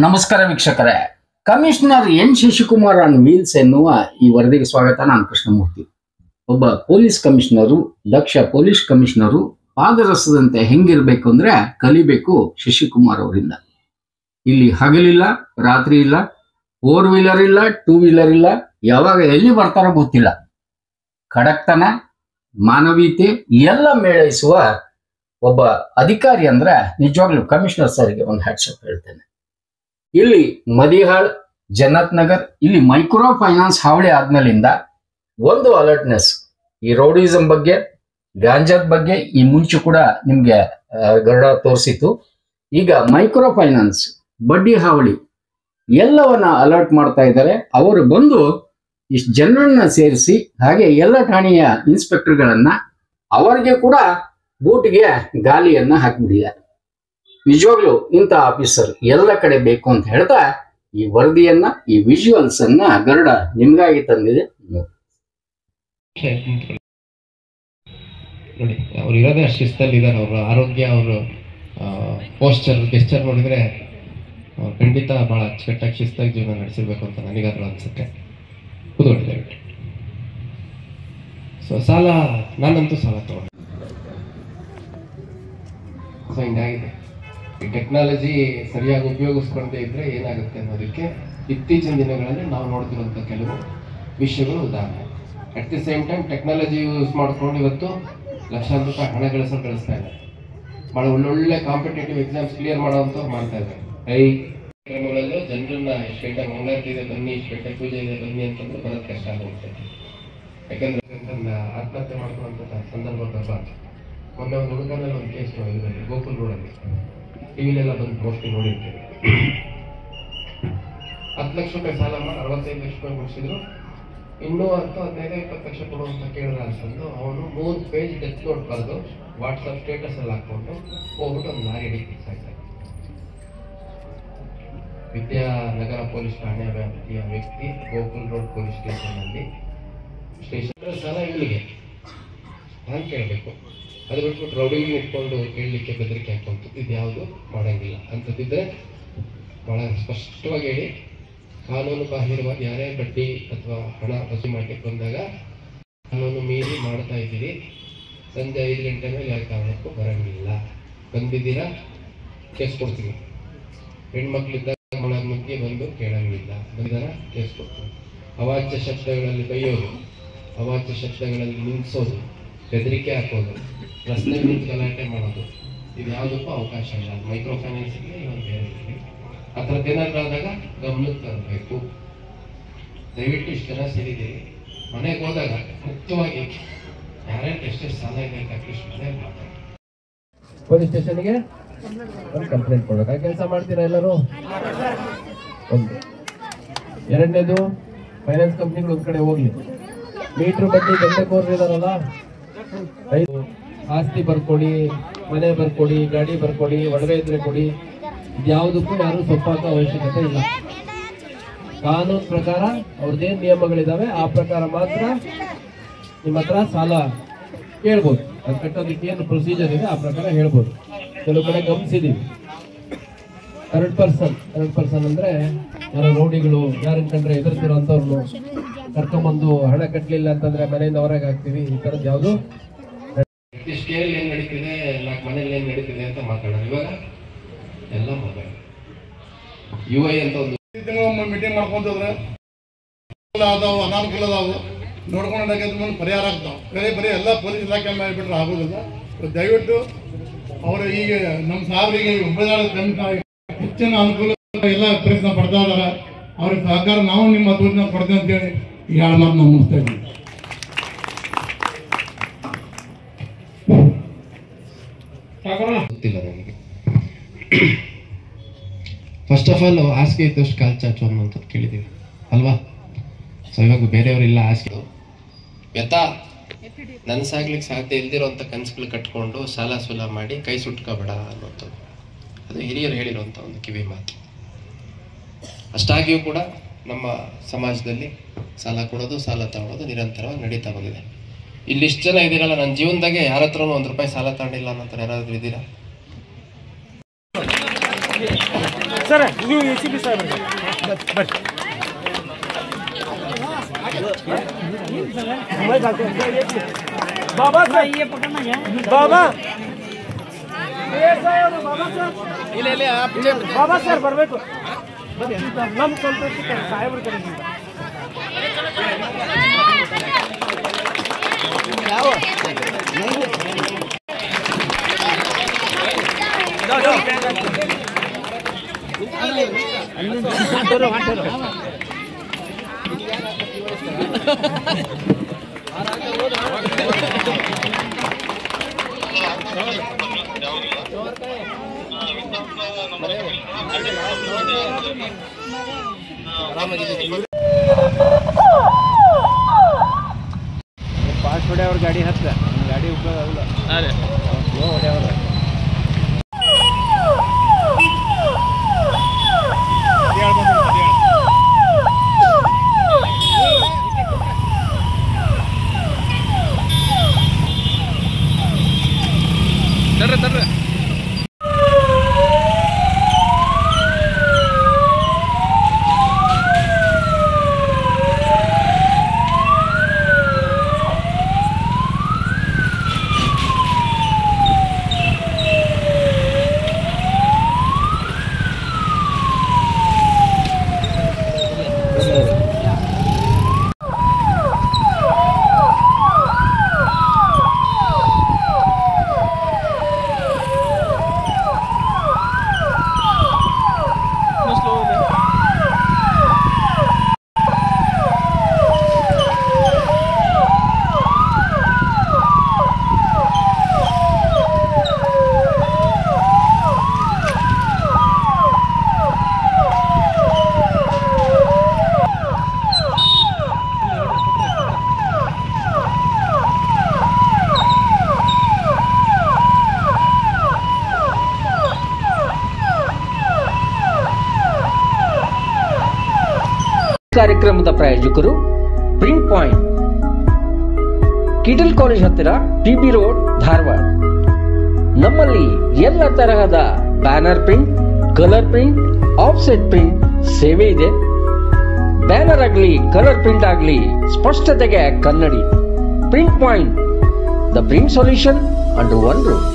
ನಮಸ್ಕಾರ ವೀಕ್ಷಕರೇ. Commissioner N Shashikumar on wheels ಎನ್ನುವ ಈ ವರದಿಗೆ ಸ್ವಾಗತ. ನಾನು ಕೃಷ್ಣಮೂರ್ತಿ. ಒಬ್ಬ ಪೊಲೀಸ್ ಕಮಿಷನರು, ದಕ್ಷ ಪೊಲೀಸ್ ಕಮಿಷನರು ಪಾದರಸದಂತೆ ಹೆಂಗಿರ್ಬೇಕು ಅಂದ್ರೆ ಕಲಿಬೇಕು ಶಶಿಕುಮಾರ್ ಅವರಿಂದ. ಇಲ್ಲಿ ಹಗಲಿಲ್ಲ, ರಾತ್ರಿ ಇಲ್ಲ, 4 ವೀಲರ್ ಇಲ್ಲ, 2 ವೀಲರ್ ಇಲ್ಲ, ಯಾವಾಗ ಎಲ್ಲಿ ಬರ್ತಾರೋ ಗೊತ್ತಿಲ್ಲ. ಖಡಕ್ತನ, ಮಾನವೀಯತೆ ಎಲ್ಲ ಮೇಳೈಸುವ ಒಬ್ಬ ಅಧಿಕಾರಿ ಅಂದ್ರೆ ನಿಜವಾಗ್ಲೂ ಕಮಿಷನರ್ ಸರ್ಗೆ ಒಂದು ಹ್ಯಾಟ್ಸಪ್ ಹೇಳ್ತೇನೆ. ಇಲ್ಲಿ ಮದಿಹಾಳ್, ಜನ್ನತ್ ನಗರ್, ಇಲ್ಲಿ ಮೈಕ್ರೋ ಫೈನಾನ್ಸ್ ಹಾವಳಿ ಆದ್ಮೇಲಿಂದ ಒಂದು ಅಲರ್ಟ್ನೆಸ್ ಈ ರೌಡಿಸಂ ಬಗ್ಗೆ, ಗಾಂಜಾದ ಬಗ್ಗೆ ಈ ಮುಂಚೆ ಕೂಡ ನಿಮ್ಗೆ ಗರುಡ ತೋರಿಸಿತ್ತು. ಈಗ ಮೈಕ್ರೋ ಫೈನಾನ್ಸ್, ಬಡ್ಡಿ ಹಾವಳಿ ಎಲ್ಲವನ್ನ ಅಲರ್ಟ್ ಮಾಡ್ತಾ ಇದ್ದಾರೆ. ಅವರು ಬಂದು ಇಷ್ಟು ಜನರನ್ನ ಸೇರಿಸಿ, ಹಾಗೆ ಎಲ್ಲ ಠಾಣೆಯ ಇನ್ಸ್ಪೆಕ್ಟರ್ಗಳನ್ನ ಅವರಿಗೆ ಕೂಡ ಬೂಟ್ಗೆ ಗಾಲಿಯನ್ನ ಹಾಕಿಬಿಟ್ಟಿದ್ದಾರೆ. ನಿಜವಾಗ್ಲೂ ಇಂಥ ಆಫೀಸರ್ ಎಲ್ಲ ಕಡೆ ಬೇಕು ಅಂತ ಹೇಳ್ತಾ ಈ ವರದಿಯನ್ನ, ಈ ವಿಜುವಲ್ಸ್ ಅನ್ನ ಗರುಡ ನಿಮ್ಗಾಗಿ ತಂದಿದೆ. ನೋಡಿ, ಅವ್ರು ಇರೋದೇ ಅಷ್ಟು ಶಿಸ್ತಲ್ಲಿ ಇದ್ದಾರೆ. ಅವರ ಆರೋಗ್ಯ, ಅವರು ಪೋಸ್ಚರ್, ಗೆಸ್ಚರ್ ನೋಡಿದ್ರೆ ಅವ್ರು ಖಂಡಿತ ಬಹಳ ಅಚ್ಚುಕಟ್ಟಾಗಿ ಶಿಸ್ತಾಗಿ ಜೀವನ ನಡೆಸಿರ್ಬೇಕು ಅಂತ ನನಗಾದ್ರೂ ಅನ್ಸುತ್ತೆ. ಕೂತ್ಕೊಳ್ಳಿ ದಯವಿಟ್ಟು. ಸೊ ಸಾಲ, ನಾನಂತೂ ಸಾಲ ತಗೊಂಡೆ. ಸೊ ಹಿಂಗಾಗಿದೆ. ಈ ಟೆಕ್ನಾಲಜಿ ಸರಿಯಾಗಿ ಉಪಯೋಗಿಸ್ಕೊಂಡೇ ಇದ್ರೆ ಏನಾಗುತ್ತೆ ಅನ್ನೋದಕ್ಕೆ ಇತ್ತೀಚಿನ ದಿನಗಳಲ್ಲಿ ನಾವು ನೋಡ್ತಿರುವಂಥ ಕೆಲವು ವಿಷಯಗಳು ಉದಾಹರಣೆ. At the same time technology use ಮಾಡ್ಕೊಂಡು ಇವತ್ತು ಲಕ್ಷಾಂತರ ರೂಪಾಯಿ ಹಣ ಗಳಿಸ್ತಾ ಇದ್ದಾರೆ. ಭಾಳ ಒಳ್ಳೊಳ್ಳೆ ಕಾಂಪಿಟೇಟಿವ್ ಎಕ್ಸಾಮ್ಸ್ ಕ್ಲಿಯರ್ ಮಾಡೋವಂಥವ್ರು ಮಾಡ್ತಾ ಇದ್ದಾರೆ. ಕಾರ್ಯಕ್ರಮಗಳಲ್ಲೂ ಜನರನ್ನ ಇಷ್ಟು ಗಂಟೆ ಮಂಗಳಾರತಿ ಇದೆ ಬನ್ನಿ, ಇಷ್ಟು ಗಂಟೆ ಪೂಜೆ ಇದೆ ಬನ್ನಿ ಅಂತಂದ್ರೆ ಬರೋದು ಕಷ್ಟ ಆಗುತ್ತೆ. ಯಾಕಂದ್ರೆ ಆತ್ಮಹತ್ಯೆ ಮಾಡ್ಕೊಳ್ಳುವಂಥ ಸಂದರ್ಭ ಬರಬಾರ್ದು. ಮೊನ್ನೆ ಒಂದು ಹುಡುಗನಲ್ಲಿ ಒಂದು ಕೇಸ್ ಇದರಲ್ಲಿ ಗೋಕುಲ್ ರೋಡಲ್ಲಿ ಟಿವಿಲೆಲ್ಲ ಬಂದು ಮೋಸ್ಟ್ಲಿ ನೋಡಿರ್ತೇವೆ. 10 ಲಕ್ಷ ರೂಪಾಯಿ ಸಾಲ ಮಾಡಿ 65 ಲಕ್ಷ ರೂಪಾಯಿ ಮುಗಿಸಿದ್ರು. ಇನ್ನೂ 15-20 ಲಕ್ಷ ಕೊಡುವಂತ ಕೇಳಿದ್ರೆ ಅಂತಂದು ಅವನು 3 ಪೇಜ್ ಡೆತ್ ನೋಟ್ ಬರೆದು ವಾಟ್ಸಪ್ ಸ್ಟೇಟಸ್ ಅಲ್ಲಿ ಹಾಕೊಂಡು ಹೋಗ್ಬಿಟ್ಟು ಒಂದು ಲಾರಿ ಹಿಡಿದು ಸಾಯ್ತಾರೆ. ವಿದ್ಯಾನಗರ ಪೊಲೀಸ್ ಠಾಣೆ ವ್ಯಾಪ್ತಿಯ ವ್ಯಕ್ತಿ ಗೋಕುಲ್ ರೋಡ್ ಪೊಲೀಸ್ ಸ್ಟೇಷನ್ ಸಾಲ ಇವಳಿಗೆ ನಾನು ಕೇಳಬೇಕು. ಅದು ಬಿಟ್ಬಿಟ್ಟು ರೌಡಿಗಳು ಇಟ್ಕೊಂಡು ಕೇಳಲಿಕ್ಕೆ ಬೆದರಿಕೆ ಹಾಕುವಂಥದ್ದು ಇದು ಯಾವುದು ಮಾಡಂಗಿಲ್ಲ. ಅಂಥದ್ದಿದ್ರೆ ಬಹಳ ಸ್ಪಷ್ಟವಾಗಿ ಹೇಳಿ, ಕಾನೂನು ಬಾಹಿರವಾಗಿ ಯಾರೇ ಬಡ್ಡಿ ಅಥವಾ ಹಣ ವಸೂಲಿ ಮಾಡಲಿಕ್ಕೆ ಬಂದಾಗ ಕಾನೂನು ಮೀರಿ ಮಾಡ್ತಾ ಇದ್ದೀರಿ, ಸಂಜೆ 5 ಗಂಟೆ ಮೇಲೆ ಯಾವ ಕಾರಣಕ್ಕೂ ಬರಂಗಿಲ್ಲ. ಬಂದಿದ್ದೀರಾ, ಕೇಸ್ ಕೊಡ್ತೀವಿ. ಹೆಣ್ಮಕ್ಳಿದ್ದಾಗ ಮೊಳಗ ಮುಗ್ಗಿ ಬಂದು ಕೇಳಂಗಿಲ್ಲ. ಬಂದಿದ್ದಾರ, ಕೇಸ್ ಕೊಡ್ತೀವಿ. ಅವಾಚ್ಯ ಶಬ್ದಗಳಲ್ಲಿ ಬೈಯೋದು, ಅವಾಚ್ಯ ಶಬ್ದಗಳಲ್ಲಿ ನಿಲ್ಲಿಸೋದು, ಬೆದರಿಕೆ ಹಾಕೋದು, ರಸ್ತೆ ನಿಂತು ಗಲಾಟೆ ಮಾಡೋದು, ಇದು ಯಾವುದಕ್ಕೂ ಅವಕಾಶ ಇಲ್ಲ. ಮೈಕ್ರೋ ಫೈನಾನ್ಸ್ ಇರಲಿ, ಇನ್ನೊಂದು ಬೇರೆ ಇರಲಿ, ಆ ಥರದ್ದು ಏನಾದರೂ ಆದಾಗ ಗಮನಕ್ಕೆ ತರಬೇಕು. ದಯವಿಟ್ಟು ಇಷ್ಟು ಜನ ಸೇರಿದ್ದೀರಿ, ಮನೆಗೆ ಹೋದಾಗ ಮುಕ್ತವಾಗಿ ಯಾರ್ಯಾರು ಎಷ್ಟೆಷ್ಟು ಸಾಲ ಇದೆ ಅಂತ ಅಟ್ಲೀಸ್ಟ್ ಮನೆಯಲ್ಲಿ ಮಾತಾಡಿ. ಪೊಲೀಸ್ ಸ್ಟೇಷನ್ಗೆ ಒಂದು ಕಂಪ್ಲೇಂಟ್ ಕೊಡಬೇಕು. ಆ ಕೆಲಸ ಮಾಡ್ತೀರಾ ಎಲ್ಲರೂ? ಒಂದು. ಎರಡನೇದು, ಫೈನಾನ್ಸ್ ಕಂಪ್ನಿಗಳು ಒಂದು ಕಡೆ ಹೋಗ್ಲಿ. ಮೀಟ್ರ್ ಬಡ್ಡಿ ದಂಧೆಕೋರರಿದಾರಲ್ಲ, ಆಸ್ತಿ ಬರ್ಕೊಡಿ, ಮನೆ ಬರ್ಕೊಡಿ, ಗಾಡಿ ಬರ್ಕೊಡಿ, ಒಡವೆ ಇದ್ರೆ ಕೊಡಿ, ಇದ್ಯಾವುದಕ್ಕೂ ಯಾರು ಸೊಪ್ಪಾಕ ಅವಶ್ಯಕತೆ ಇಲ್ಲ. ಕಾನೂನು ಪ್ರಕಾರ ಅವ್ರದ್ದೇನು ನಿಯಮಗಳಿದಾವೆ ಆ ಪ್ರಕಾರ ಮಾತ್ರ ನಿಮ್ಮ ಹತ್ರ ಸಾಲ ಕೇಳ್ಬೋದು. ಅದು ಕಟ್ಟೋದಕ್ಕೆ ಏನು ಪ್ರೊಸೀಜರ್ ಇದೆ ಆ ಪ್ರಕಾರ ಹೇಳ್ಬೋದು. ಕೆಲವು ಕಡೆ ಗಮನಿಸಿದೀವಿ, ಥರ್ಡ್ ಪರ್ಸನ್ ಅಂದ್ರೆ ಯಾರೋ ರೌಡಿಗಳು, ಯಾರನ್ನ ಕಂಡ್ರೆ ಎದುರ್ತಿರೋ ಅಂಥವ್ರನ್ನು ಕರ್ಕೊಂಬಂದು ಹಣ ಕಟ್ಟಲಿಲ್ಲ ಅಂತಂದ್ರೆ ಮನೆಯಿಂದ ಹೊರಗೆ ಹಾಕ್ತೀವಿ. ಈ ಥರದ್ದು ಯಾವುದು ಸ್ಕೇಲ್ ಏನ್ ನಡೀತಿದೆ, 4 ಮನೇಲಿ ಏನ್ ನಡೀತಿದೆ ಅಂತ ಮಾತಾಡೋದು. ಇವಾಗ ಎಲ್ಲ ಮೊಬೈಲ್. UI ಅಂತ ಒಂದು ಮೀಟಿಂಗ್ ಮಾಡ್ಕೊಂತಂದ್ರೆ ಅದಾವು, ಅನಾನುಕೂಲ ಅದಾವು, ನೋಡ್ಕೊಂಡಾಗ ಪರಿಹಾರ ಆಗ್ತಾವೆ. ಬರೀ ಎಲ್ಲ ಪೊಲೀಸ್ ಇಲಾಖೆ ಮಾಡಿಬಿಟ್ರೆ ಆಗೋದಿಲ್ಲ. ದಯವಿಟ್ಟು ಅವರು ಈಗ ನಮ್ಮ ಸಾಹೇಬರಿಗೆ ಹೆಚ್ಚಿನ ಅನುಕೂಲ ಎಲ್ಲ ಪ್ರಯತ್ನ ಪಡ್ತಾ ಇದಾರೆ. ಅವ್ರಿಗೆ ಸಹಕಾರ ನಾವು ನಿಮ್ಮ ತೋರಿನ ಕೊಡ್ತೇವೆ ಅಂತೇಳಿ ಈ 2 ಮಾತು ನಾವು ಮುಗಿಸ್ತಾ ಇದ್ದೀವಿ. ಗೊತ್ತಿಲ್ಲ ನನಗೆ. ಫಸ್ಟ್ ಆಫ್ ಆಲ್ ಹಾಸಿಗೆ ಇದ್ದಷ್ಟು ಕಾಲು ಚಾಚು ಅನ್ನುವಂಥದ್ದು ಕೇಳಿದ್ದೀವಿ ಅಲ್ವಾ? ಸೊ ಇವಾಗ ಬೇರೆಯವರೆಲ್ಲ ಹಾಸಿಗೆ ನನ್ಸಾಗ್ಲಿಕ್ಕೆ ಸಾಧ್ಯ ಇಲ್ದಿರೋಂಥ ಕನಸುಗಳು ಕಟ್ಕೊಂಡು ಸಾಲ ಸೂಲ ಮಾಡಿ ಕೈ ಸುಟ್ಕೋಬೇಡ ಅನ್ನೋಂಥದ್ದು, ಅದು ಹಿರಿಯರು ಹೇಳಿರುವಂಥ ಒಂದು ಕಿವಿ ಮಾತು. ಅಷ್ಟಾಗಿಯೂ ಕೂಡ ನಮ್ಮ ಸಮಾಜದಲ್ಲಿ ಸಾಲ ಕೊಡೋದು, ಸಾಲ ತಗೊಳ್ಳೋದು ನಿರಂತರವಾಗಿ ನಡೀತಾ ಬಂದಿದೆ. ಇಲ್ಲಿಷ್ಟು ಜನ ಇದ್ದೀರಲ್ಲ, ನನ್ನ ಜೀವನದಾಗೆ ಯಾರ ಹತ್ರನೂ 1 ರೂಪಾಯಿ ಸಾಲ ತಗೊಂಡಿಲ್ಲ ಅನ್ನೋಂಥ ಯಾರಾದ್ರೂ ಇದ್ದೀರಾ? ಸರ್ ನೀವು ACP ಸಾಹೇಬ್ರಿಗೆ ಬರ್ರಿ. बाबा सर ये पकड़ना है बाबा बाबा सर बरಬೇಕು ನಮ್ಮ ಸಂತೋಷಕ್ಕೆ ಸಾಹೇಬ್ರ ಕಡೆಯಿಂದ ಯಾವ पास ಹೊಡೆಯವ್ರ ಗಾಡಿ ಹತ್ತ ಗಾಡಿ ಉಪಯೋಗ ಆಗಲ್ಲ ಅರೆ ಹೊಡೆಯವ್ರ ತರ್ರೆ ಕಾರ್ಯಕ್ರಮದ ಪ್ರಾಯೋಜಕರು ಪ್ರಿಂಟ್ ಪಾಯಿಂಟ್, ಕಿಟಲ್ ಕಾಲೇಜ್ ಹತ್ತಿರ, TB ರೋಡ್, ಧಾರವಾಡ. ನಮ್ಮಲ್ಲಿ ಎಲ್ಲ ತರಹದ banner print, colour print, offset print ಸೇವೆ ಇದೆ. ಬ್ಯಾನರ್ ಆಗಲಿ ಕಲರ್ ಪ್ರಿಂಟ್ ಆಗಲಿ ಸ್ಪಷ್ಟತೆಗೆ ಕನ್ನಡಿ. Print point, the print solution under one roof.